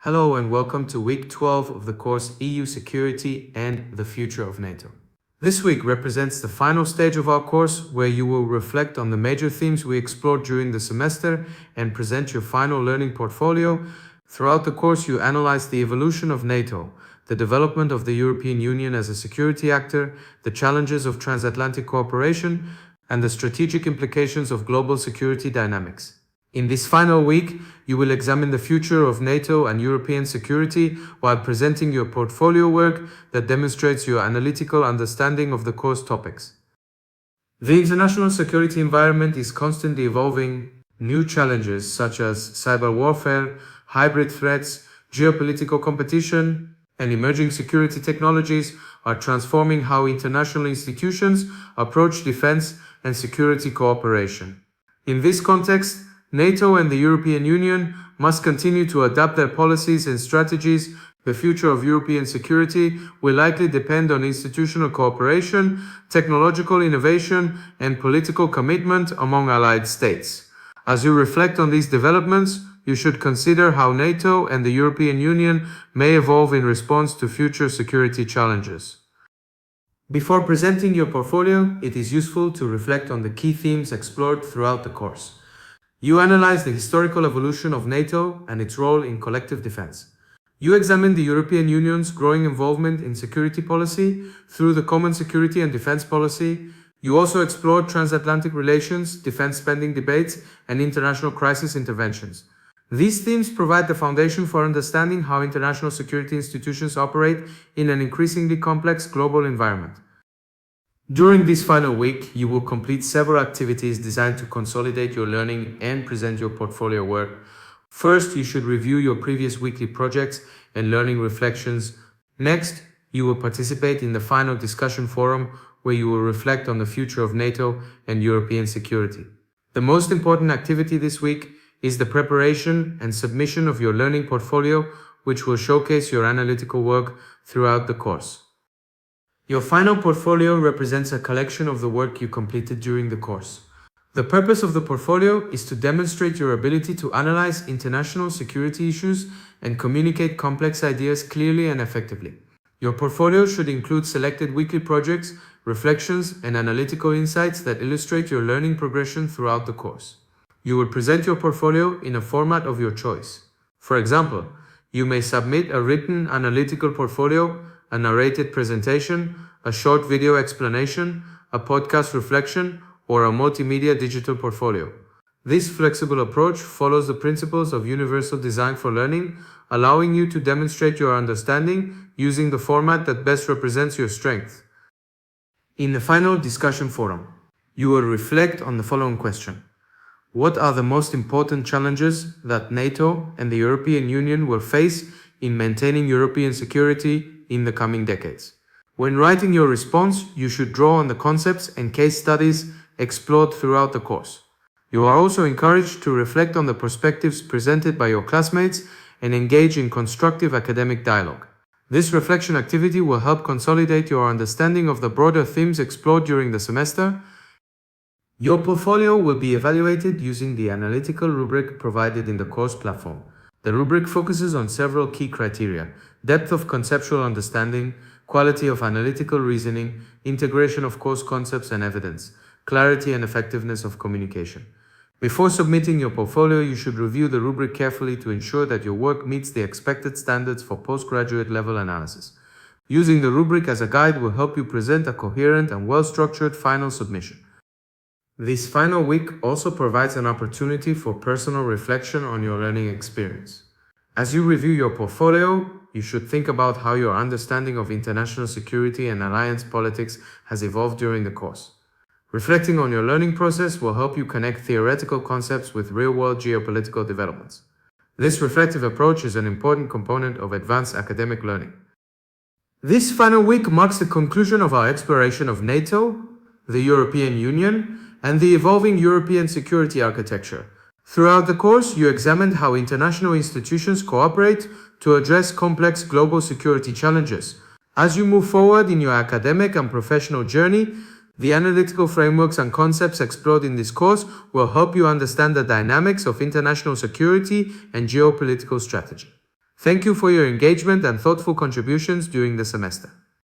Hello and welcome to week 12 of the course EU Security and the Future of NATO. This week represents the final stage of our course where you will reflect on the major themes we explored during the semester and present your final learning portfolio. Throughout the course, you analyze the evolution of NATO, the development of the European Union as a security actor, the challenges of transatlantic cooperation, and the strategic implications of global security dynamics. In this final week, you will examine the future of NATO and European security while presenting your portfolio work that demonstrates your analytical understanding of the course topics. The international security environment is constantly evolving. New challenges such as cyber warfare, hybrid threats, geopolitical competition, and emerging security technologies are transforming how international institutions approach defense and security cooperation. In this context, NATO and the European Union must continue to adapt their policies and strategies. The future of European security will likely depend on institutional cooperation, technological innovation, and political commitment among allied states. As you reflect on these developments, you should consider how NATO and the European Union may evolve in response to future security challenges. Before presenting your portfolio, it is useful to reflect on the key themes explored throughout the course. You analyze the historical evolution of NATO and its role in collective defense. You examine the European Union's growing involvement in security policy through the Common Security and Defense Policy. You also explore transatlantic relations, defense spending debates, and international crisis interventions. These themes provide the foundation for understanding how international security institutions operate in an increasingly complex global environment. During this final week, you will complete several activities designed to consolidate your learning and present your portfolio work. First, you should review your previous weekly projects and learning reflections. Next, you will participate in the final discussion forum where you will reflect on the future of NATO and European security. The most important activity this week is the preparation and submission of your learning portfolio, which will showcase your analytical work throughout the course. Your final portfolio represents a collection of the work you completed during the course. The purpose of the portfolio is to demonstrate your ability to analyze international security issues and communicate complex ideas clearly and effectively. Your portfolio should include selected weekly projects, reflections, and analytical insights that illustrate your learning progression throughout the course. You will present your portfolio in a format of your choice. For example, you may submit a written analytical portfolio, a narrated presentation, a short video explanation, a podcast reflection, or a multimedia digital portfolio. This flexible approach follows the principles of universal design for learning, allowing you to demonstrate your understanding using the format that best represents your strengths. In the final discussion forum, you will reflect on the following question. What are the most important challenges that NATO and the European Union will face in maintaining European security in the coming decades? When writing your response, you should draw on the concepts and case studies explored throughout the course. You are also encouraged to reflect on the perspectives presented by your classmates and engage in constructive academic dialogue. This reflection activity will help consolidate your understanding of the broader themes explored during the semester. Your portfolio will be evaluated using the analytical rubric provided in the course platform. The rubric focuses on several key criteria: depth of conceptual understanding, quality of analytical reasoning, integration of course concepts and evidence, clarity and effectiveness of communication. Before submitting your portfolio, you should review the rubric carefully to ensure that your work meets the expected standards for postgraduate level analysis. Using the rubric as a guide will help you present a coherent and well-structured final submission. This final week also provides an opportunity for personal reflection on your learning experience. As you review your portfolio, you should think about how your understanding of international security and alliance politics has evolved during the course. Reflecting on your learning process will help you connect theoretical concepts with real-world geopolitical developments. This reflective approach is an important component of advanced academic learning. This final week marks the conclusion of our exploration of NATO, the European Union, and the evolving European security architecture. Throughout the course, you examined how international institutions cooperate to address complex global security challenges. As you move forward in your academic and professional journey, the analytical frameworks and concepts explored in this course will help you understand the dynamics of international security and geopolitical strategy. Thank you for your engagement and thoughtful contributions during the semester.